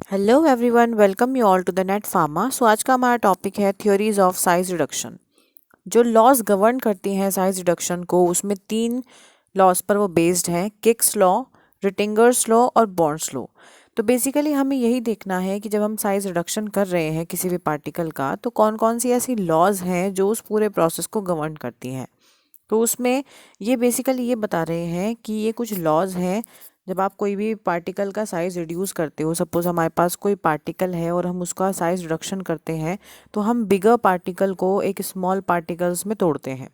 Hello everyone, welcome you all to the net pharma. So आज का हमारा topic है थ्योरीज ऑफ साइज रिडक्शन। जो लॉज गवर्न करती हैं साइज रिडक्शन को, उसमें 3 लॉज पर वो बेस्ड हैं: किक्स लॉ, रिटिंगर्स लॉ और बॉन्ड्स लॉ। तो बेसिकली हमें यही देखना है कि जब हम साइज रिडक्शन कर रहे हैं किसी भी पार्टिकल का, तो कौन कौन सी ऐसी लॉज हैं जो उस पूरे प्रोसेस को गवर्न करती हैं। तो उसमें ये बेसिकली ये बता रहे हैं कि ये कुछ लॉज हैं। जब आप कोई भी पार्टिकल का साइज़ रिड्यूस करते हो, सपोज़ हमारे पास कोई पार्टिकल है और हम उसका साइज़ रिडक्शन करते हैं, तो हम बिगर पार्टिकल को एक स्मॉल पार्टिकल्स में तोड़ते हैं।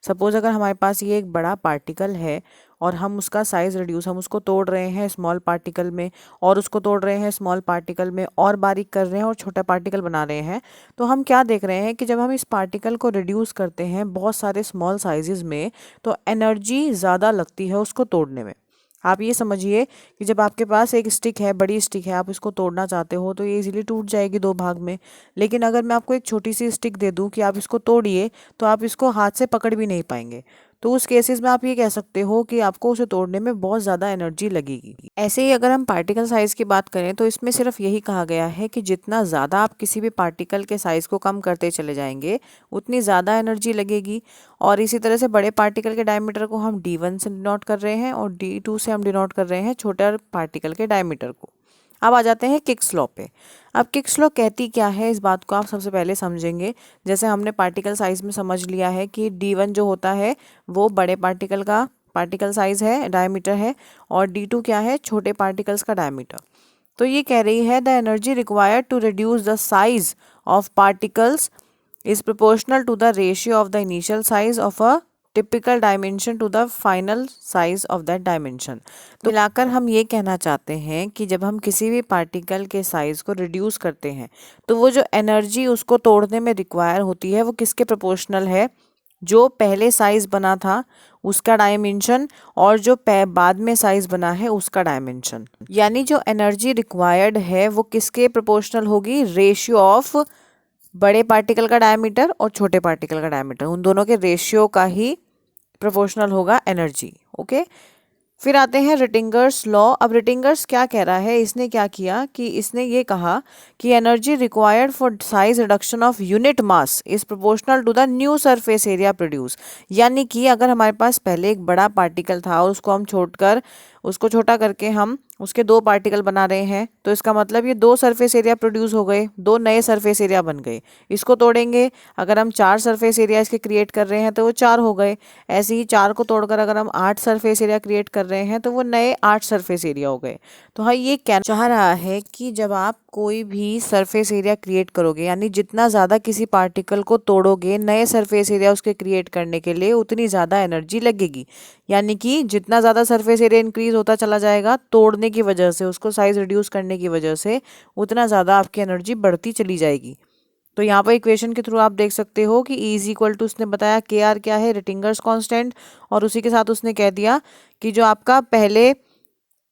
सपोज़ अगर हमारे पास ये एक बड़ा पार्टिकल है और हम उसका साइज़ रिड्यूस, हम उसको तोड़ रहे हैं स्मॉल पार्टिकल में, और उसको तोड़ रहे हैं स्मॉल पार्टिकल में और बारीक कर रहे हैं और छोटा पार्टिकल बना रहे हैं, तो हम क्या देख रहे हैं कि जब हम इस पार्टिकल को रिड्यूस करते हैं बहुत सारे स्मॉल साइजेस में, तो एनर्जी ज़्यादा लगती है उसको तोड़ने में। आप ये समझिए कि जब आपके पास एक स्टिक है, बड़ी स्टिक है, आप इसको तोड़ना चाहते हो तो ये इजीली टूट जाएगी 2 भाग में। लेकिन अगर मैं आपको एक छोटी सी स्टिक दे दूं कि आप इसको तोड़िए, तो आप इसको हाथ से पकड़ भी नहीं पाएंगे। तो उस केसेस में आप ये कह सकते हो कि आपको उसे तोड़ने में बहुत ज़्यादा एनर्जी लगेगी। ऐसे ही अगर हम पार्टिकल साइज़ की बात करें, तो इसमें सिर्फ यही कहा गया है कि जितना ज़्यादा आप किसी भी पार्टिकल के साइज़ को कम करते चले जाएंगे, उतनी ज़्यादा एनर्जी लगेगी। और इसी तरह से बड़े पार्टिकल के डायमीटर को हम d1 से डिनोट कर रहे हैं और d2 से हम डिनोट कर रहे हैं छोटे पार्टिकल के डायमीटर को। अब आ जाते हैं किक्स लॉ पे। अब किक्स लॉ कहती क्या है, इस बात को आप सबसे पहले समझेंगे। जैसे हमने पार्टिकल साइज में समझ लिया है कि d1 जो होता है वो बड़े पार्टिकल का पार्टिकल साइज है, डायमीटर है, और d2 क्या है, छोटे पार्टिकल्स का डायमीटर। तो ये कह रही है the energy required to reduce the size of particles is proportional to the ratio of the initial size of a typical dimension to the final size of that dimension। तो मिलाकर हम ये कहना चाहते हैं कि जब हम किसी भी पार्टिकल के साइज को रिड्यूस करते हैं, तो वो जो एनर्जी उसको तोड़ने में रिक्वायर होती है वो किसके प्रोपोर्शनल है, जो पहले साइज बना था उसका डायमेंशन और जो बाद में साइज बना है उसका डायमेंशन। यानी जो एनर्जी रिक्वायर्ड है वो किसके प्रोपोर्शनल होगी, रेशियो ऑफ बड़े पार्टिकल का डायमीटर और छोटे पार्टिकल का डायमीटर, उन दोनों के रेशियो का ही प्रोपोर्शनल होगा एनर्जी। ओके, फिर आते हैं रिटिंगर्स लॉ। अब रिटिंगर्स क्या कह रहा है, इसने क्या किया कि इसने ये कहा कि energy required for size reduction of unit mass is proportional to the new surface area produce. यानी कि अगर हमारे पास पहले एक बड़ा पार्टिकल था और उसको हम छोड़कर उसको छोटा करके हम उसके 2 पार्टिकल बना रहे हैं, तो इसका मतलब ये 2 सरफेस एरिया प्रोड्यूस हो गए, 2 नए सरफेस एरिया बन गए। इसको तोड़ेंगे, अगर हम 4 सरफेस एरिया इसके क्रिएट कर रहे हैं तो वो 4 हो गए। ऐसे ही 4 को तोड़कर अगर हम 8 सरफेस एरिया क्रिएट कर रहे हैं तो वो नए 8 सरफेस एरिया हो गए। तो हाँ, ये कहना चाह रहा है कि जब आप कोई भी सरफेस एरिया क्रिएट करोगे, यानी जितना ज़्यादा किसी पार्टिकल को तोड़ोगे नए सरफेस एरिया उसके क्रिएट करने के लिए, उतनी ज़्यादा एनर्जी लगेगी। यानी कि जितना ज़्यादा सरफेस एरिया इंक्रीज होता चला जाएगा तोड़ने की वजह से, उसको साइज रिड्यूस करने की वजह से, उतना ज़्यादा आपकी एनर्जी बढ़ती चली जाएगी। तो यहाँ पर इक्वेशन के थ्रू आप देख सकते हो कि E इज इक्वल टू, उसने बताया के आर क्या है, रिटिंगर्स कांस्टेंट, और उसी के साथ उसने कह दिया कि जो आपका पहले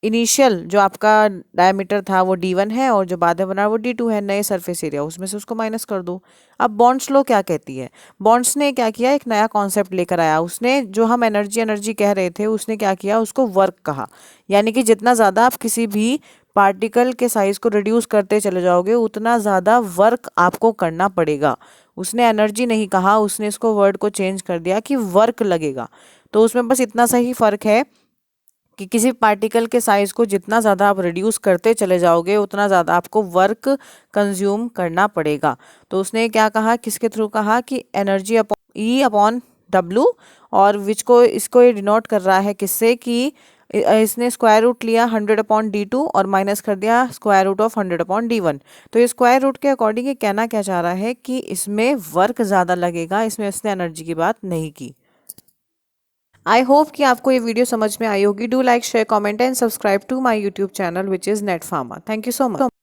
इनिशियल जो आपका डायमीटर था वो d1 है और जो बाद में बना वो d2 है, नए सरफेस एरिया, उसमें से उसको माइनस कर दो। अब बॉन्ड्स लो क्या कहती है, बॉन्ड्स ने क्या किया, एक नया कॉन्सेप्ट लेकर आया। उसने जो हम एनर्जी एनर्जी कह रहे थे, उसने क्या किया, उसको वर्क कहा। यानी कि जितना ज़्यादा आप किसी भी पार्टिकल के साइज को रिड्यूस करते चले जाओगे उतना ज़्यादा वर्क आपको करना पड़ेगा। उसने एनर्जी नहीं कहा, उसने इसको वर्ड को चेंज कर दिया कि वर्क लगेगा। तो उसमें बस इतना सा ही फ़र्क है कि किसी पार्टिकल के साइज को जितना ज़्यादा आप रिड्यूस करते चले जाओगे उतना ज़्यादा आपको वर्क कंज्यूम करना पड़ेगा। तो उसने क्या कहा, किसके थ्रू कहा कि एनर्जी अपॉन ई अपॉन डब्लू, और विच को इसको ये डिनोट कर रहा है किससे, कि इसने स्क्वायर रूट लिया 100/d2 और माइनस कर दिया स्क्वायर रूट ऑफ 100/d1। तो ये स्क्वायर रूट के अकॉर्डिंग ये कहना क्या चाह रहा है कि इसमें वर्क ज़्यादा लगेगा, इसमें इसने एनर्जी की बात नहीं की। आई होप कि आपको ये वीडियो समझ में आई होगी। Do like, share, comment and subscribe to my YouTube channel which is Net Pharma. Thank you so much.